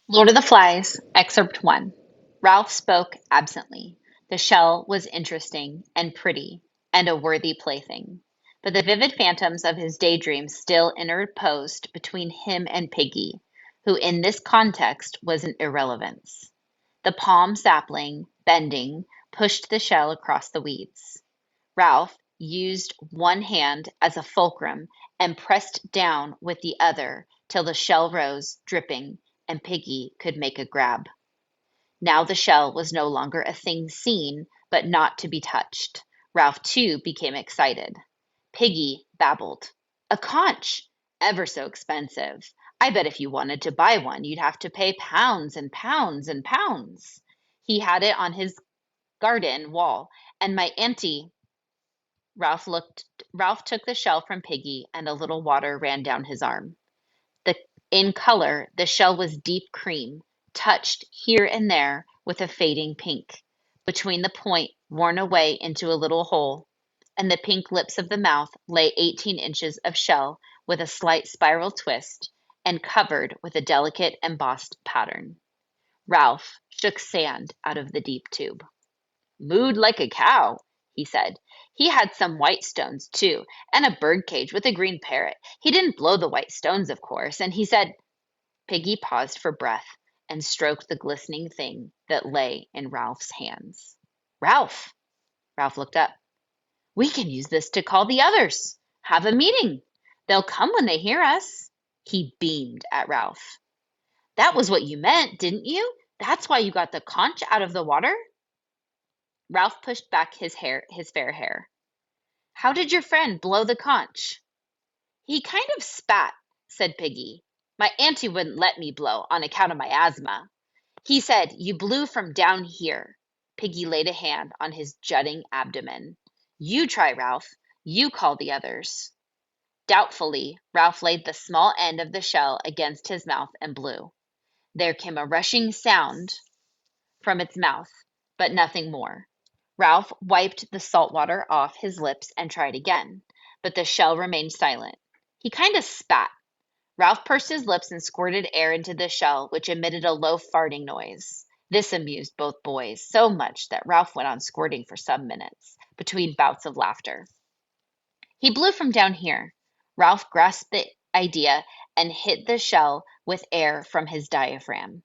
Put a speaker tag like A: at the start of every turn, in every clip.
A: Lord of the Flies, Excerpt 1. Ralph spoke absently. The shell was interesting and pretty, and a worthy plaything. But the vivid phantoms of his daydreams still interposed between him and Piggy, who in this context was an irrelevance. The palm sapling, bending, pushed the shell across the weeds. Ralph used one hand as a fulcrum and pressed down with the other till the shell rose, dripping, and Piggy could make a grab. Now the shell was no longer a thing seen, but not to be touched. Ralph, too, became excited. Piggy babbled. A conch! Ever so expensive. I bet if you wanted to buy one, you'd have to pay pounds and pounds and pounds. He had it on his garden wall, and my auntie Ralph took the shell from Piggy, and a little water ran down his arm. The In color, the shell was deep cream, touched here and there with a fading pink. Between the point worn away into a little hole, and the pink lips of the mouth lay 18 inches of shell with a slight spiral twist, and covered with a delicate embossed pattern. Ralph shook sand out of the deep tube. "Mooed like a cow," he said. "He had some white stones, too, and a bird cage with a green parrot. He didn't blow the white stones, of course, and he said—" Piggy paused for breath and stroked the glistening thing that lay in Ralph's hands. "Ralph!" Ralph looked up. "We can use this to call the others. Have a meeting. They'll come when they hear us." He beamed at Ralph. "That was what you meant, didn't you? That's why you got the conch out of the water?" Ralph pushed back his fair hair. "How did your friend blow the conch?" "He kind of spat," said Piggy. "My auntie wouldn't let me blow on account of my asthma. He said, 'You blew from down here.'" Piggy laid a hand on his jutting abdomen. "You try, Ralph. You call the others." Doubtfully, Ralph laid the small end of the shell against his mouth and blew. There came a rushing sound from its mouth, but nothing more. Ralph wiped the salt water off his lips and tried again, but the shell remained silent. He kind of spat. Ralph pursed his lips and squirted air into the shell, which emitted a low farting noise. This amused both boys so much that Ralph went on squirting for some minutes, between bouts of laughter. He blew from down here. Ralph grasped the idea and hit the shell with air from his diaphragm.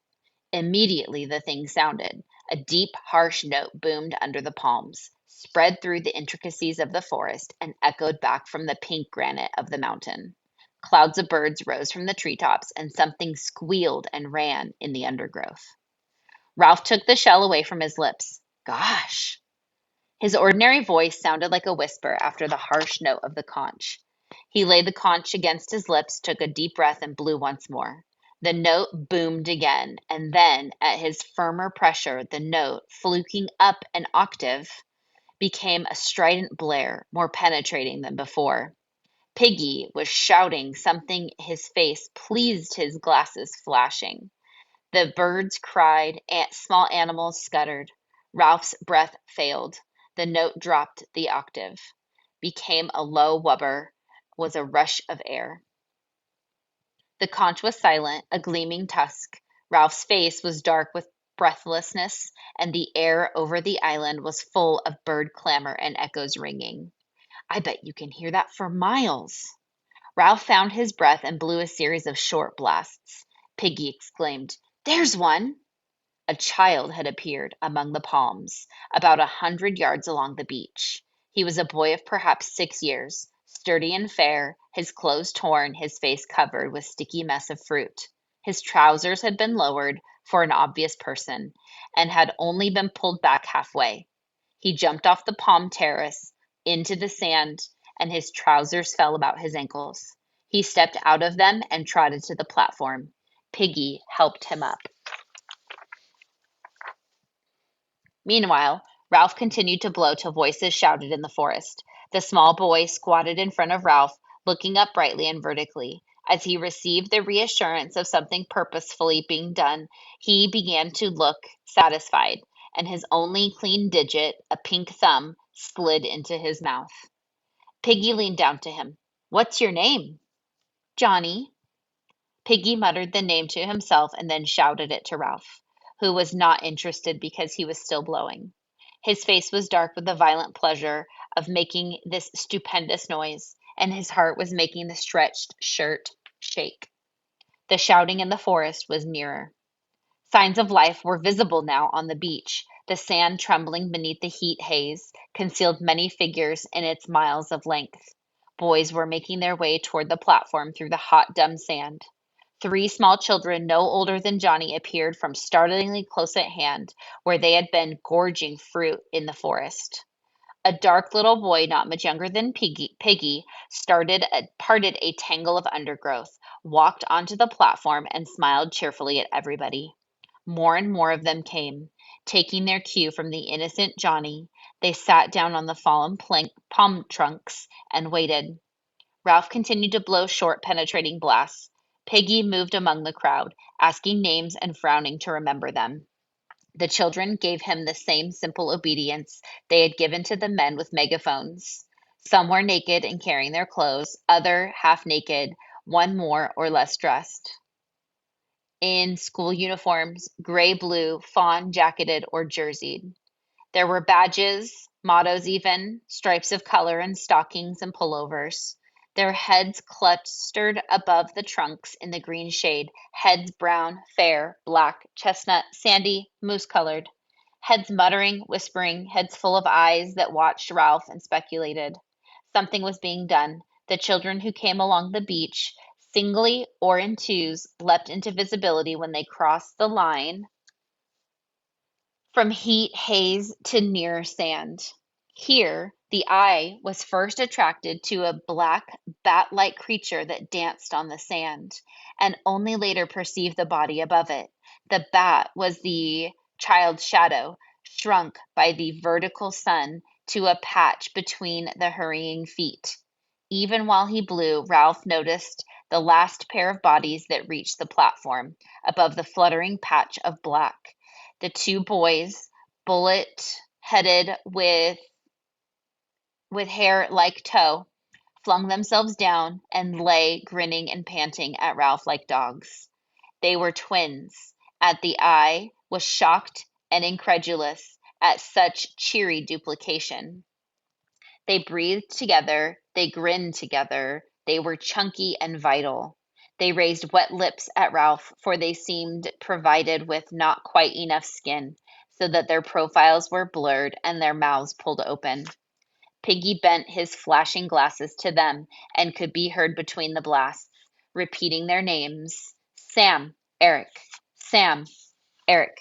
A: Immediately the thing sounded. A deep, harsh note boomed under the palms, spread through the intricacies of the forest, and echoed back from the pink granite of the mountain. Clouds of birds rose from the treetops, and something squealed and ran in the undergrowth. Ralph took the shell away from his lips. "Gosh!" His ordinary voice sounded like a whisper after the harsh note of the conch. He laid the conch against his lips, took a deep breath, and blew once more. The note boomed again, and then, at his firmer pressure, the note, fluking up an octave, became a strident blare, more penetrating than before. Piggy was shouting something, his face pleased, his glasses flashing. The birds cried, small animals scuttered. Ralph's breath failed. The note dropped the octave, became a low wubber, was a rush of air. The conch was silent, a gleaming tusk. Ralph's face was dark with breathlessness, and the air over the island was full of bird clamor and echoes ringing. "I bet you can hear that for miles." Ralph found his breath and blew a series of short blasts. Piggy exclaimed, "There's one!" A child had appeared among the palms, about 100 yards along the beach. He was a boy of perhaps 6 years, sturdy and fair, his clothes torn, his face covered with sticky mess of fruit. His trousers had been lowered for an obvious person, and had only been pulled back halfway. He jumped off the palm terrace into the sand, and his trousers fell about his ankles. He stepped out of them and trotted to the platform. Piggy helped him up. Meanwhile, Ralph continued to blow till voices shouted in the forest. The small boy squatted in front of Ralph, looking up brightly and vertically. As he received the reassurance of something purposefully being done, he began to look satisfied, and his only clean digit, a pink thumb, slid into his mouth. Piggy leaned down to him. "What's your name?" "Johnny." Piggy muttered the name to himself and then shouted it to Ralph, who was not interested because he was still blowing. His face was dark with the violent pleasure of making this stupendous noise, and his heart was making the stretched shirt shake. The shouting in the forest was nearer. Signs of life were visible now on the beach. The sand, trembling beneath the heat haze, concealed many figures in its miles of length. Boys were making their way toward the platform through the hot, dumb sand. 3 small children, no older than Johnny, appeared from startlingly close at hand, where they had been gorging fruit in the forest. A dark little boy, not much younger than Piggy, parted a tangle of undergrowth, walked onto the platform, and smiled cheerfully at everybody. More and more of them came. Taking their cue from the innocent Johnny, they sat down on the fallen palm trunks and waited. Ralph continued to blow short, penetrating blasts. Piggy moved among the crowd, asking names and frowning to remember them. The children gave him the same simple obedience they had given to the men with megaphones. Some were naked and carrying their clothes, other half naked, one more or less dressed in school uniforms, gray, blue, fawn jacketed, or jerseyed. There were badges, mottos even, stripes of color, and stockings and pullovers. Their heads clustered above the trunks in the green shade, heads brown, fair, black, chestnut, sandy, moose-colored. Heads muttering, whispering, heads full of eyes that watched Ralph and speculated. Something was being done. The children who came along the beach, singly or in twos, leapt into visibility when they crossed the line from heat haze to near sand. Here, the eye was first attracted to a black, bat-like creature that danced on the sand, and only later perceived the body above it. The bat was the child's shadow, shrunk by the vertical sun to a patch between the hurrying feet. Even while he blew, Ralph noticed the last pair of bodies that reached the platform, above the fluttering patch of black. The 2 boys, bullet-headed with hair like tow, flung themselves down and lay grinning and panting at Ralph like dogs. They were twins. At the eye was shocked and incredulous at such cheery duplication. They breathed together, they grinned together, they were chunky and vital. They raised wet lips at Ralph, for they seemed provided with not quite enough skin, so that their profiles were blurred and their mouths pulled open. Piggy bent his flashing glasses to them and could be heard between the blasts, repeating their names. Sam, Eric, Sam, Eric.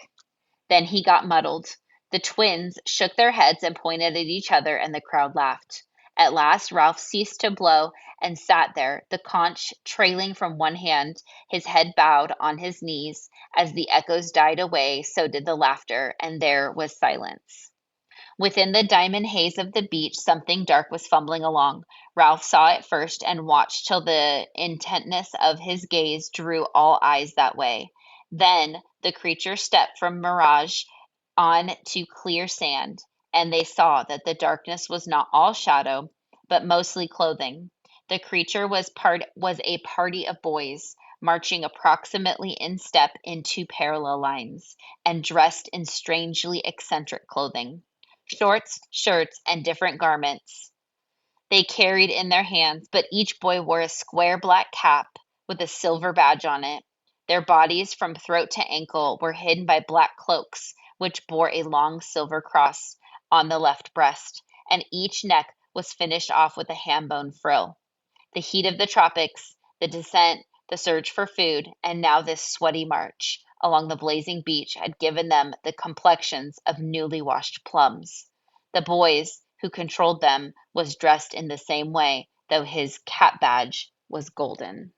A: Then he got muddled. The twins shook their heads and pointed at each other, and the crowd laughed. At last Ralph ceased to blow and sat there, the conch trailing from one hand, his head bowed on his knees. As the echoes died away, so did the laughter, and there was silence. Within the diamond haze of the beach, something dark was fumbling along. Ralph saw it first and watched till the intentness of his gaze drew all eyes that way. Then the creature stepped from mirage on to clear sand, and they saw that the darkness was not all shadow, but mostly clothing. The creature was a party of boys, marching approximately in step in 2 parallel lines, and dressed in strangely eccentric clothing. Shorts, shirts, and different garments they carried in their hands, but each boy wore a square black cap with a silver badge on it. Their bodies from throat to ankle were hidden by black cloaks, which bore a long silver cross on the left breast, and each neck was finished off with a ham bone frill. The heat of the tropics, the descent, the search for food, and now this sweaty march along the blazing beach had given them the complexions of newly washed plums. The boys who controlled them was dressed in the same way, though his cap badge was golden.